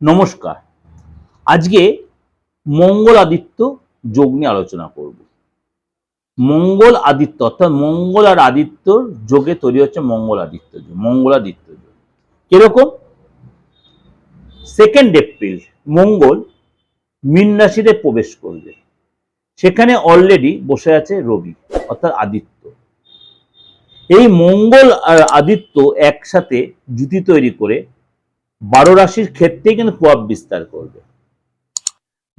নমস্কার। আজকে মঙ্গল আদিত্য যোগ নিয়ে আলোচনা করব। মঙ্গল আদিত্য অর্থাৎ মঙ্গল আর আদিত্যর যোগে তৈরি হচ্ছে মঙ্গল আদিত্য যোগ। মঙ্গলাদিত্য যোগ কিরকম? 2 এপ্রিল মঙ্গল মীন রাশিতে প্রবেশ করবে। সেখানে অলরেডি বসে আছে রবি অর্থাৎ আদিত্য। এই মঙ্গল আর আদিত্য একসাথে জুতি তৈরি করে 12 রাশির ক্ষেত্রেই কিন্তু প্রভাব বিস্তার করবে।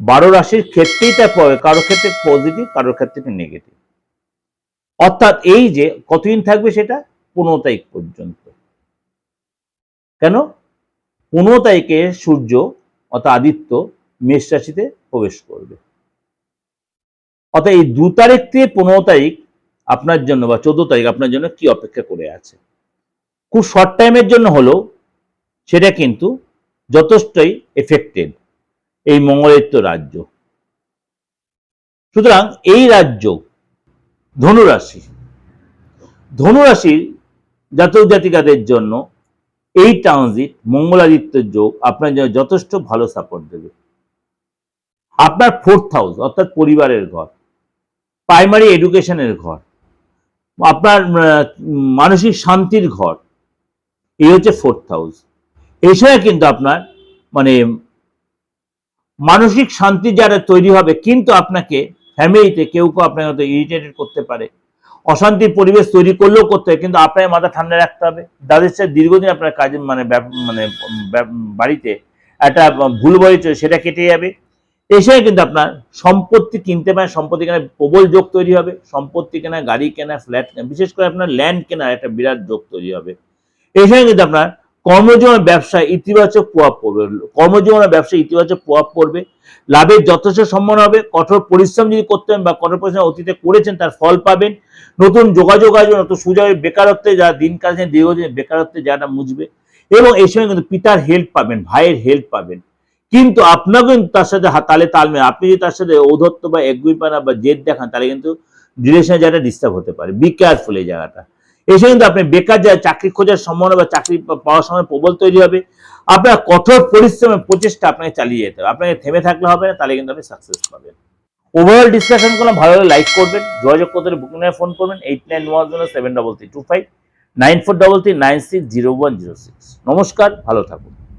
12 রাশির ক্ষেত্রেই তার প্রভাব, কারোর ক্ষেত্রে পজিটিভ, কারোর ক্ষেত্রে নেগেটিভ। অর্থাৎ এই যে কতদিন থাকবে সেটা 15 তারিখ পর্যন্ত। কেন? 15 তারিখে সূর্য অর্থাৎ আদিত্য মেষ রাশিতে প্রবেশ করবে। অর্থাৎ এই 2 তারিখ থেকে 15 তারিখ আপনার জন্য বা 14 তারিখ আপনার জন্য কি অপেক্ষা করে আছে। খুব শর্ট টাইমের জন্য হলেও সেটা কিন্তু যথেষ্টই এফেক্টেড এই মঙ্গলাদিত্য রাজ্য। সুতরাং এই রাজ্য ধনুরাশি, ধনুরাশির জাতক জাতিকাদের জন্য এই ট্রানজিট মঙ্গলাদিত্য যোগ আপনার জন্য যথেষ্ট ভালো সাপোর্ট দেবে। আপনার 4th হাউস অর্থাৎ পরিবারের ঘর, প্রাইমারি এডুকেশনের ঘর, আপনার মানসিক শান্তির ঘর, এই হচ্ছে 4th হাউস। এই সময় কিন্তু আপনার মানে মানসিক শান্তি যারা তৈরি হবে, কিন্তু আপনাকে ফ্যামিলিতে কেউ কেউ আপনাকে হয়তো ইরিটেটেড করতে পারে, অশান্তির পরিবেশ তৈরি করলেও করতে হয়, কিন্তু আপনার মাথা ঠান্ডা রাখতে হবে। যাদের সাথে দীর্ঘদিন আপনার কাজে বাড়িতে একটা ভুল বলেছে সেটা কেটে যাবে। এই সময় কিন্তু আপনার সম্পত্তি কিনতে পারেন, সম্পত্তি কেনার প্রবল যোগ তৈরি হবে। সম্পত্তি কেনা, গাড়ি কেনা, ফ্ল্যাট কেনা, বিশেষ করে আপনার ল্যান্ড কেনার একটা বিরাট যোগ তৈরি হবে। এই সময় কিন্তু আপনার কর্মজীবন ব্যবসায় ইতিবাচক প্রভাব পড়বে। কর্মজীবনের ব্যবসায় ইতিবাচক প্রভাব পড়বে, লাভের যথেষ্ট সম্ভাবনা হবে। কঠোর পরিশ্রম যদি করতে হবে বা কঠোর পরিশ্রম অতীতে করেছেন তার ফল পাবেন। নতুন যোগাযোগ আসবে, নতুন সুযোগ, বেকারত্বে যারা দিন কাটছেন দীর্ঘদিন বেকারত্বে যারা মুছবে। এবং এই সময় কিন্তু পিতার হেল্প পাবেন, ভাইয়ের হেল্প পাবেন। কিন্তু আপনাকে তার সাথে তালে তাল মেলে, আপনি যদি তার সাথে ঔদ্ধত্য বা একগুঁইপানা বা জেদ দেখান তাহলে কিন্তু রিলেশনের জায়গাটা ডিস্টার্ব হতে পারে। বি কেয়ারফুল এই জায়গাটা। এসে কিন্তু আপনি বেকার যায় চাকরি খোঁজার সম্ভাবনা বা চাকরি পাওয়ার সময় প্রবল তৈরি হবে। আপনার কঠোর পরিশ্রমের প্রচেষ্টা আপনাকে চালিয়ে যেতে হবে, আপনাকে থেমে থাকলে হবে না, তাহলে কিন্তু আপনি সাকসেস পাবেন। ওভারঅল ডিসকাশন করলাম, ভালো হলে লাইক করবেন, যোগাযোগ করতে হলে বুকিং ফোন করবেন 89107325 9433960106। নমস্কার, ভালো থাকুন।